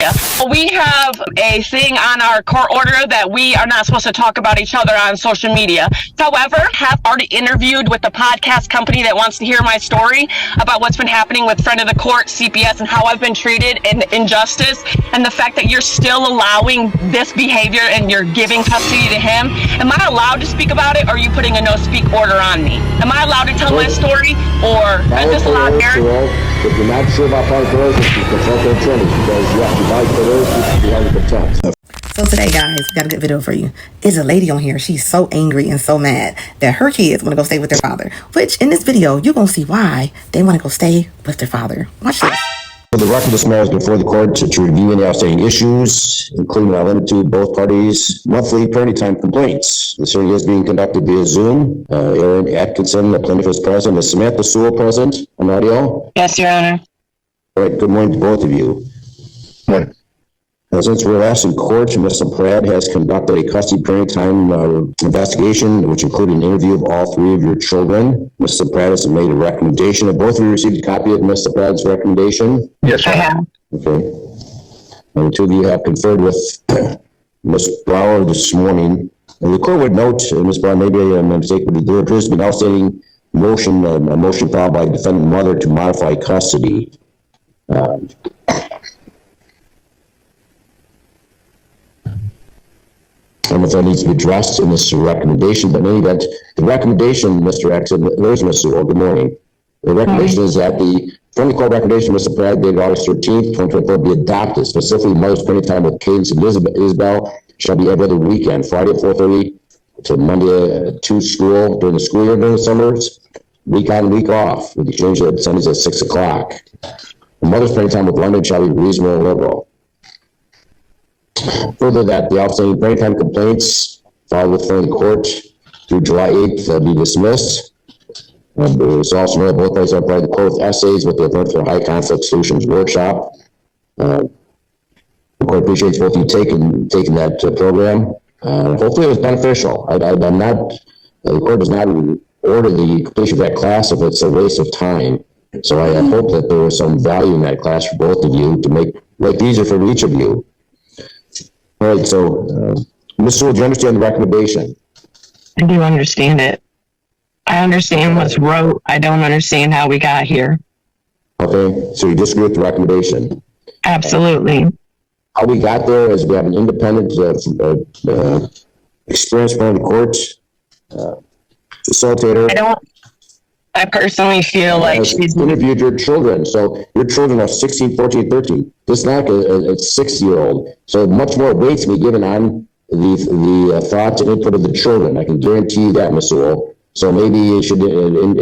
We have a thing on our court order that we are not supposed to talk about each other on social media. However, have already interviewed with the podcast company that wants to hear my story about what's been happening with friend of the court, CPS, and how I've been treated and injustice, and the fact that you're still allowing this behavior and you're giving custody to him. Am I allowed to speak about it, or are you putting a no-speak order on me? Am I allowed to tell my story, or is this allowed here? If you're not sure about part of you consult an attorney, because you have to buy for those you should be held to contempt. So today, guys, we got a good video for you. There's a lady on here. She's so angry and so mad that her kids want to go stay with their father. Which, in this video, you're going to see why they want to go stay with their father. Watch this. The record this matter is before the court to review any outstanding issues, including not limited to both parties' monthly parenting time complaints. This hearing is being conducted via Zoom. Aaron Atkinson, the plaintiff, is present. Is Samantha Sewell present on audio? Yes, Your Honor. All right, good morning to both of you. Morning. Since we're last in court, Mr. Pratt has conducted a custody parenting time investigation, which included an interview of all three of your children. Mr. Pratt has made a recommendation. Have both of you received a copy of Mr. Pratt's recommendation? Yes, sir. I have. Okay. And the two of you have conferred with Ms. Brower this morning. And the court would note, Ms. Brower, maybe a mistake, but there appears to be an outstanding motion, a motion filed by the defendant mother to modify custody. I don't know if that needs to be addressed in this recommendation, but in any event, the recommendation, Mr. Axon, there's Ms. Sewell, good morning. The recommendation is that the friendly court recommendation, Mr. Pratt, dated August 13th, 2024, be adopted. Specifically, mother's spending time with Cadence and Isabel shall be every other weekend, Friday at 4:30 to Monday to school during the school year during the summers, week on, week off, with the exchange at Sundays at 6 o'clock. The mother's spending time with London shall be reasonable and liberal. Further, that the outstanding parenting time complaints filed with friendly court through July 8th be dismissed. It's also known that both parties are provided the court with essays with the event for high conflict solutions workshop. The court appreciates both of you taking that program. Hopefully it was beneficial. I'm not, the court does not order the completion of that class if it's a waste of time. So I hope that there was some value in that class for both of you to make life easier for each of you. All right, so Ms. Sewell, do you understand the recommendation? I do understand it. I understand what's wrote. I don't understand how we got here. Okay, so you disagree with the recommendation? Absolutely. How we got there is we have an independent, experienced friend of the court, facilitator. I personally feel like she's interviewed your children. So your children are 16, 14, 13. This is not a 6-year-old. So much more weight to be given on the thoughts and input of the children. I can guarantee you that, Ms. Sewell. So maybe you should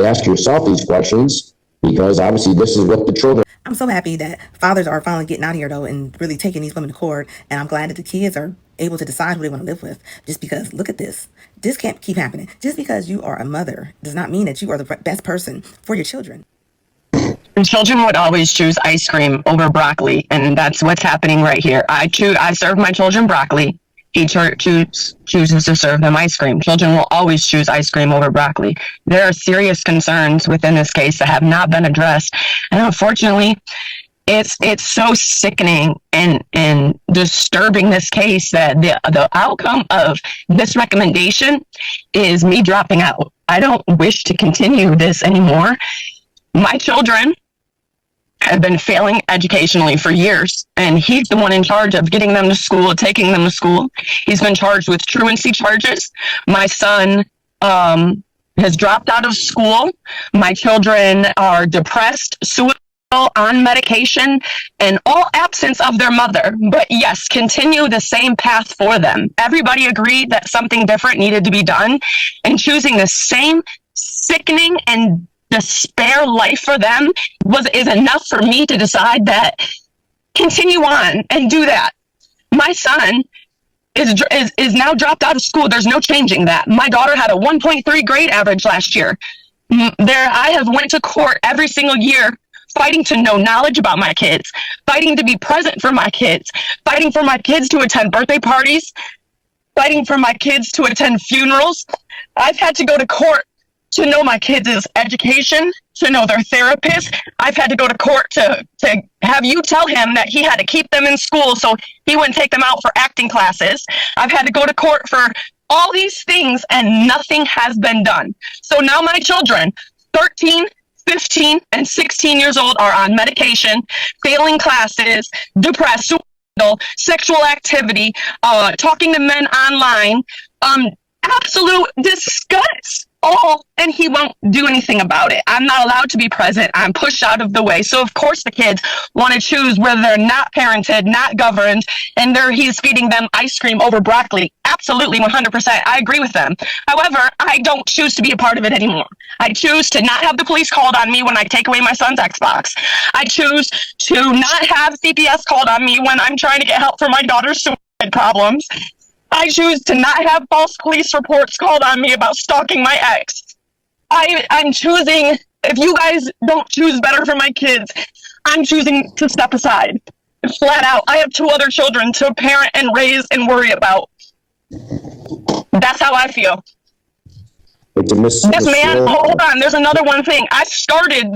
ask yourself these questions, because obviously this is what the children. I'm so happy that fathers are finally getting out here, though, and really taking these women to court. And I'm glad that the kids are able to decide who they want to live with. Just because, look at this. This can't keep happening. Just because you are a mother does not mean that you are the best person for your children. Children would always choose ice cream over broccoli, and that's what's happening right here. I serve my children broccoli. He chooses to serve them ice cream. Children will always choose ice cream over broccoli. There are serious concerns within this case that have not been addressed, and unfortunately, it's so sickening and disturbing, this case, that the outcome of this recommendation is me dropping out. I don't wish to continue this anymore. My children have been failing educationally for years, and he's the one in charge of getting them to school, taking them to school. He's been charged with truancy charges. My son has dropped out of school. My children are depressed, suicidal, on medication, and all absence of their mother. But yes, continue the same path for them. Everybody agreed that something different needed to be done, and choosing the same sickening and despair life for them is enough for me to decide that continue on and do that. My son is now dropped out of school. There's no changing that. My daughter had a 1.3 grade average last year. I have went to court every single year, fighting to know knowledge about my kids, fighting to be present for my kids, fighting for my kids to attend birthday parties, fighting for my kids to attend funerals. I've had to go to court to know my kids' education, to know their therapist. I've had to go to court to have you tell him that he had to keep them in school so he wouldn't take them out for acting classes. I've had to go to court for all these things and nothing has been done. So now my children, 13, 15, and 16 years old, are on medication, failing classes, depressed, suicidal, sexual activity, talking to men online, absolute disgust. All, and he won't do anything about it. I'm not allowed to be present. I'm pushed out of the way. So of course the kids want to choose whether they're not parented, not governed, and he's feeding them ice cream over broccoli. Absolutely, 100%. I agree with them. However, I don't choose to be a part of it anymore. I choose to not have the police called on me when I take away my son's Xbox. I choose to not have CPS called on me when I'm trying to get help for my daughter's suicide problems. I choose to not have false police reports called on me about stalking my ex. I'm choosing, if you guys don't choose better for my kids, I'm choosing to step aside. Flat out. I have 2 other children to parent and raise and worry about. That's how I feel. This man, hold on, there's another one thing. I started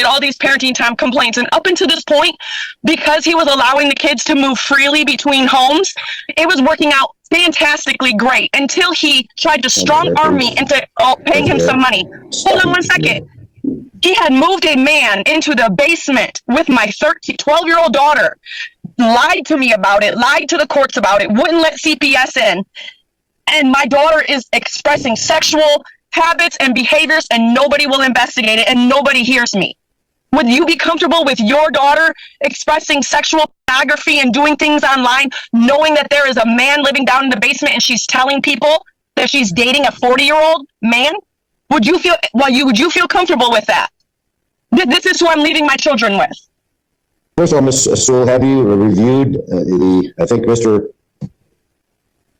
all these parenting time complaints, and up until this point, because he was allowing the kids to move freely between homes, it was working out fantastically great until he tried to strong arm me into paying him some money. Hold on one second. He had moved a man into the basement with my 12-year-old daughter, lied to me about it, lied to the courts about it, wouldn't let CPS in. And my daughter is expressing sexual habits and behaviors, and nobody will investigate it, and nobody hears me. Would you be comfortable with your daughter expressing sexual pornography and doing things online, knowing that there is a man living down in the basement and she's telling people that she's dating a 40-year-old man? Would you feel comfortable with that? This is who I'm leaving my children with. First of all, Ms. Sewell, have you reviewed I think Mr.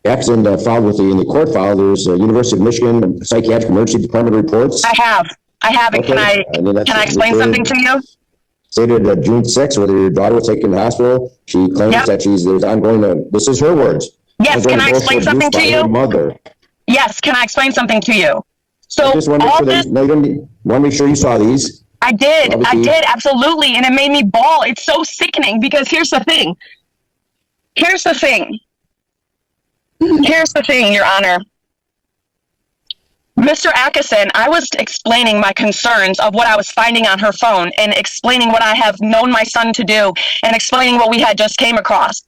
Jackson filed in the court file, there's University of Michigan Psychiatric Emergency Department reports? I have it. Okay. Can I explain something to you? Stated June 6th, whether your daughter was taken to the hospital, she claims that there's ongoing, this is her words. Yes, can I explain something to you? Mother. Yes, can I explain something to you? So I just want to make sure you saw these. I did, absolutely, and it made me bawl. It's so sickening because here's the thing, Your Honor. Mr. Atkinson, I was explaining my concerns of what I was finding on her phone and explaining what I have known my son to do and explaining what we had just came across.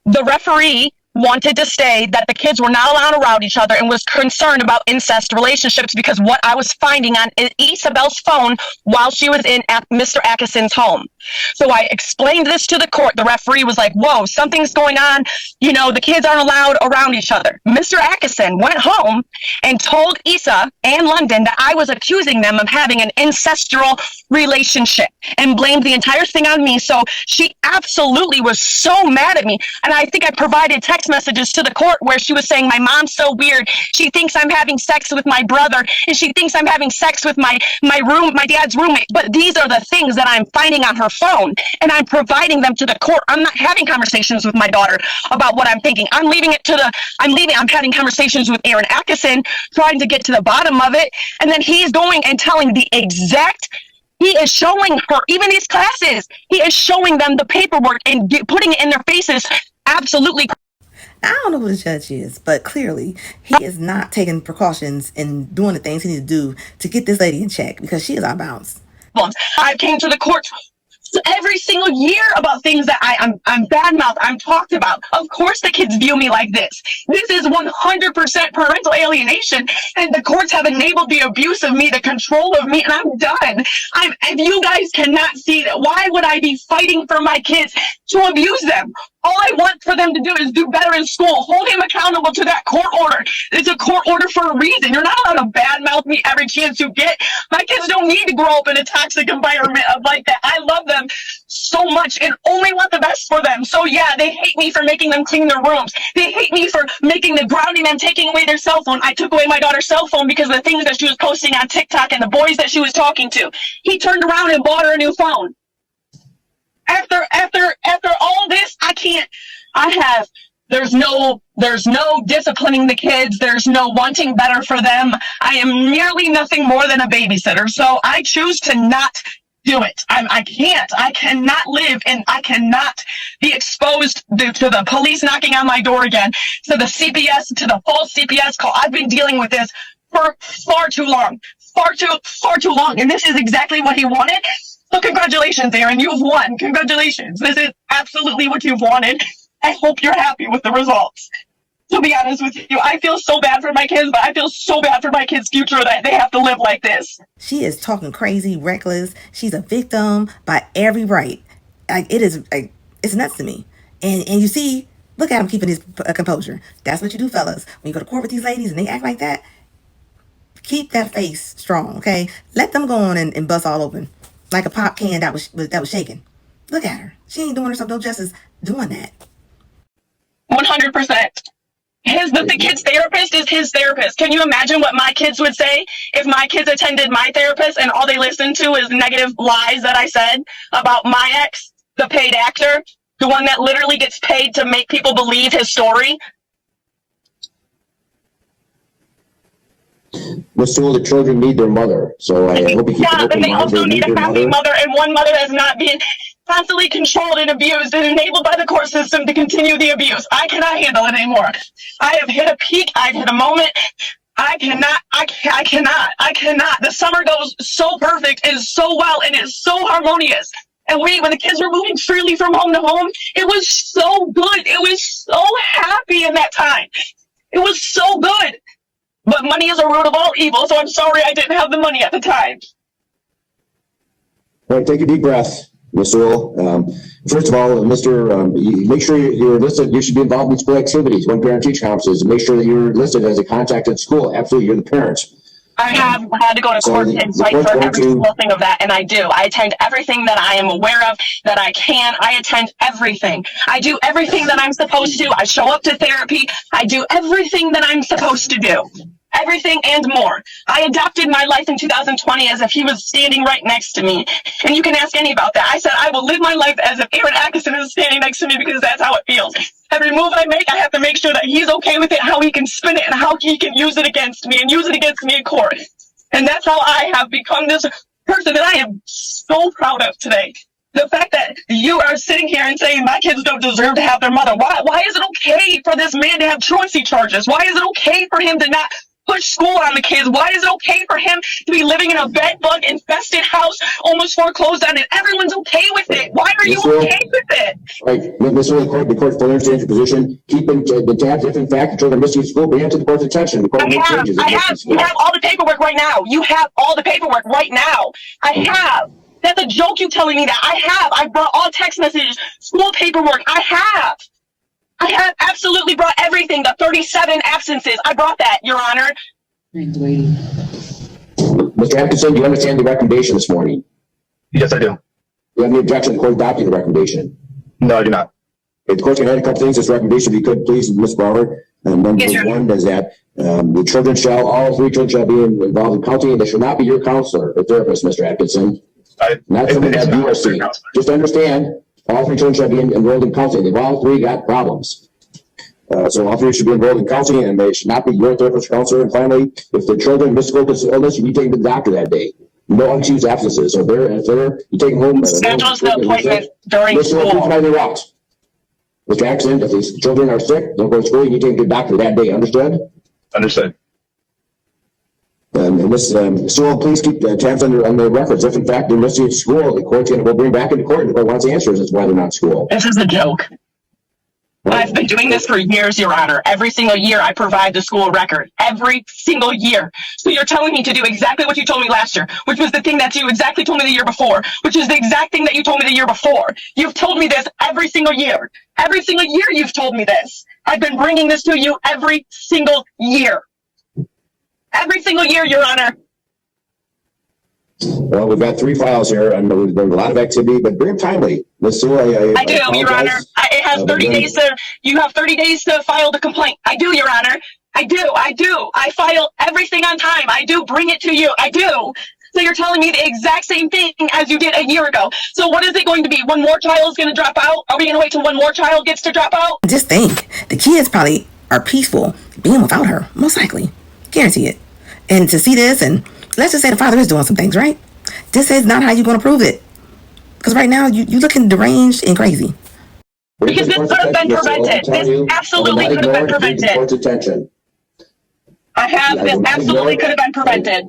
The referee wanted to say that the kids were not allowed around each other and was concerned about incest relationships because what I was finding on Isabel's phone while she was in Mr. Atkinson's home. So I explained this to the court. The referee was like, whoa, something's going on. You know, the kids aren't allowed around each other. Mr. Atkinson went home and told Isa and London that I was accusing them of having an incestual relationship and blamed the entire thing on me. So she absolutely was so mad at me. And I think I provided text messages to the court where she was saying, my mom's so weird. She thinks I'm having sex with my brother and she thinks I'm having sex with my dad's roommate. But these are the things that I'm finding on her phone and I'm providing them to the court. I'm not having conversations with my daughter about what I'm thinking. I'm having conversations with Aaron Atkinson, trying to get to the bottom of it. And then he's going and telling he is showing her, even these classes, he is showing them the paperwork and putting it in their faces. Absolutely. I don't know who the judge is, but clearly he is not taking precautions and doing the things he needs to do to get this lady in check because she is out of bounds. I came to the court every single year about things that I'm badmouthed, I'm talked about. Of course the kids view me like this. This is 100% parental alienation, and the courts have enabled the abuse of me, the control of me, and I'm done. If you guys cannot see that, why would I be fighting for my kids to abuse them? All I want for them to do is do better in school. Hold him accountable to that court order. It's a court order for a reason. You're not allowed to badmouth me every chance you get. My kids don't need to grow up in a toxic environment like that. I love them so much and only want the best for them. So yeah, they hate me for making them clean their rooms. They hate me for grounding them, taking away their cell phone. I took away my daughter's cell phone because of the things that she was posting on TikTok and the boys that she was talking to. He turned around and bought her a new phone. After all this, there's no There's no disciplining the kids. There's no wanting better for them. I am nearly nothing more than a babysitter. So I choose to not do it. I can't. I cannot live and I cannot be exposed to the police knocking on my door again, to the CPS, to the false CPS call. I've been dealing with this for far too long. Far too long. And this is exactly what he wanted. So congratulations, Aaron. You've won. Congratulations. This is absolutely what you've wanted. I hope you're happy with the results. To be honest with you, I feel so bad for my kids, but I feel so bad for my kids' future that they have to live like this. She is talking crazy, reckless. She's a victim by every right. It's nuts to me. And you see, look at him keeping his composure. That's what you do, fellas. When you go to court with these ladies and they act like that, keep that face strong, okay? Let them go on and bust all open like a pop can that was shaking. Look at her. She ain't doing herself no justice doing that. 100%. The kid's therapist is his therapist. Can you imagine what my kids would say if my kids attended my therapist and all they listened to is negative lies that I said about my ex, the paid actor, the one that literally gets paid to make people believe his story? Miss Sewell, the children need their mother. So I hope you keep an open and they mind. also need a happy mother, and one mother that's not being constantly controlled and abused and enabled by the court system to continue the abuse. I cannot handle it anymore. I have hit a peak. I've hit a moment. I cannot. The summer goes so perfect and so well and it's so harmonious. And when the kids were moving freely from home to home, it was so good. It was so happy in that time. It was so good. But money is a root of all evil, so I'm sorry I didn't have the money at the time. All right, take a deep breath, Miss Sewell. First of all, Mr. Make sure you're listed. You should be involved in school activities, when parent-teacher conferences. Make sure that you're listed as a contact at school. Absolutely, you're the parent. I have had to go to court and fight for every single thing of that, and I do. I attend everything that I am aware of, that I can. I attend everything. I do everything that I'm supposed to. I show up to therapy. I do everything that I'm supposed to do. Everything and more. I adopted my life in 2020 as if he was standing right next to me. And you can ask any about that. I said, I will live my life as if Aaron Atkinson is standing next to me because that's how it feels. Every move I make, I have to make sure that he's okay with it, how he can spin it, and how he can use it against me and use it against me in court. And that's how I have become this person that I am so proud of today. The fact that you are sitting here and saying my kids don't deserve to have their mother. Why is it okay for this man to have truancy charges? Why is it okay for him to not push school on the kids? Why is it okay for him to be living in a bed bug infested house, almost foreclosed on, and everyone's okay with it? Why are you okay with it? Right, Miss Sewell, the court fully understands your position. Keeping the tabs, if in fact the children are missing school, bring it to the court's attention. The court will make changes. You have all the paperwork right now. You have all the paperwork right now. I have. That's a joke you telling me that. I brought all text messages, school paperwork. I have absolutely brought everything, the 37 absences. I brought that, Your Honor. Mr. Atkinson, do you understand the recommendation this morning? Yes, I do. Do you have any objection to the court adopting the recommendation? No, I do not. If the court can add a couple things to this recommendation, if you could, please, Ms. Bauer. Number one is that the children all three children shall be involved in counseling, and they should not be your counselor or therapist, Mr. Atkinson. Not something that you are seeing. Just understand, all three children shall be enrolled in counseling. They've all three got problems. So all three should be enrolled in counseling, and they should not be your therapist or counselor. And finally, if the children miss school because of illness, you need to take them to the doctor that day. No unexcused absences. So if you take them home. Schedules the appointment during school. Mr. Atkinson, if these children are sick, don't go to school, you need to take them to the doctor that day. Understood? Understood. And Ms. Sewell, please keep tabs on the records. If in fact they're missing at school, the court will bring back into court and the court wants answers as to why they're not in school. This is a joke. I've been doing this for years, Your Honor. Every single year I provide the school record. Every single year. So you're telling me to do exactly what you told me last year, which was the thing that you exactly told me the year before, which is the exact thing that you told me the year before. You've told me this every single year. Every single year you've told me this. I've been bringing this to you every single year. Every single year, Your Honor. Well, we've got 3 files here, and there's been a lot of activity, but bring them timely. Ms. Sewell, I do, Your Honor. It has 30 days to. You have 30 days to file the complaint. I do, Your Honor. I do. I file everything on time. I do bring it to you. I do. So you're telling me the exact same thing as you did a year ago. So what is it going to be? One more child is going to drop out? Are we going to wait till one more child gets to drop out? Just think, the kids probably are peaceful being without her, most likely. Guarantee it. And to see this, and let's just say the father is doing some things, right? This is not how you're going to prove it. Because right now, you looking deranged and crazy. Because this could have been prevented. This absolutely could have been prevented. Court's attention. I have. This absolutely could have been prevented.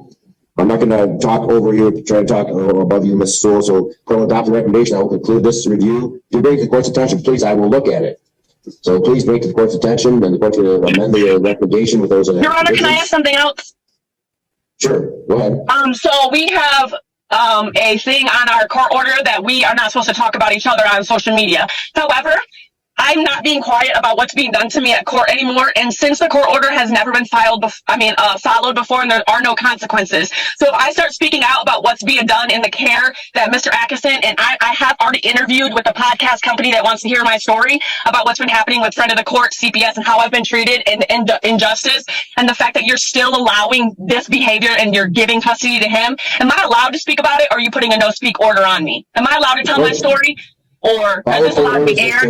I'm not going to talk over you, try to talk above you, Ms. Sewell. So, court will adopt the recommendation. I will conclude this review. If you bring it to the court's attention, please, I will look at it. So, please bring it to the court's attention, and the court will amend the recommendation with those. Your Honor, can I ask something else? Sure, go ahead. So we have a thing on our court order that we are not supposed to talk about each other on social media. However, I'm not being quiet about what's being done to me at court anymore. And since the court order has never been followed before, and there are no consequences. So if I start speaking out about what's being done in the care that Mr. Atkinson, and I have already interviewed with the podcast company that wants to hear my story about what's been happening with friend of the court, CPS, and how I've been treated and injustice, and the fact that you're still allowing this behavior and you're giving custody to him. Am I allowed to speak about it, or are you putting a no speak order on me? Am I allowed to tell my story? Or is this allowed to be aired?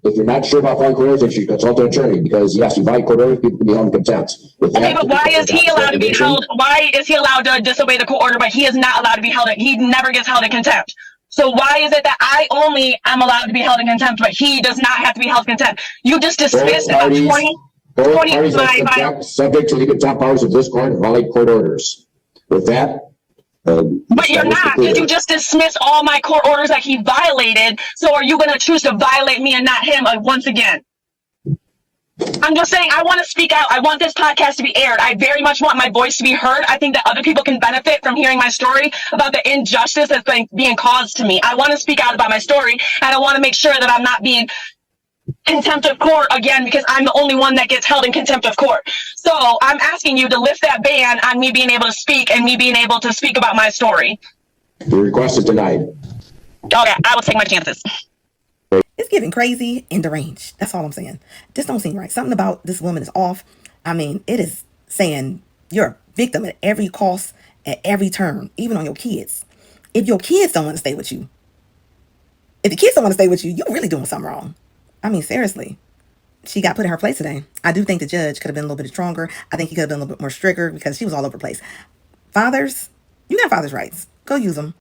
If you're not sure about following court orders, then you should consult an attorney, because yes, you violate court orders, people can be held in contempt. Okay, but why is he allowed to be held? Why is he allowed to disobey the court order, but he is not allowed to be held? He never gets held in contempt. So why is it that I only am allowed to be held in contempt, but he does not have to be held in contempt? You just dismissed about 20 subject to the contempt powers of this court and violate court orders. With that. But you're not, because you just dismissed all my court orders that he violated. So are you going to choose to violate me and not him once again? I'm just saying, I want to speak out. I want this podcast to be aired. I very much want my voice to be heard. I think that other people can benefit from hearing my story about the injustice that's being caused to me. I want to speak out about my story, and I want to make sure that I'm not being contempt of court again, because I'm the only one that gets held in contempt of court. So I'm asking you to lift that ban on me being able to speak and me being able to speak about my story. Your request is denied. Okay, I will take my chances. It's getting crazy and deranged. That's all I'm saying. This don't seem right. Something about this woman is off. I mean, it is saying you're a victim at every cost, at every turn, even on your kids. If your kids don't want to stay with you, if the kids don't want to stay with you, you're really doing something wrong. I mean, seriously. She got put in her place today. I do think the judge could have been a little bit stronger. I think he could have been a little bit more stricter, because she was all over the place. Fathers, you got fathers' rights. Go use them.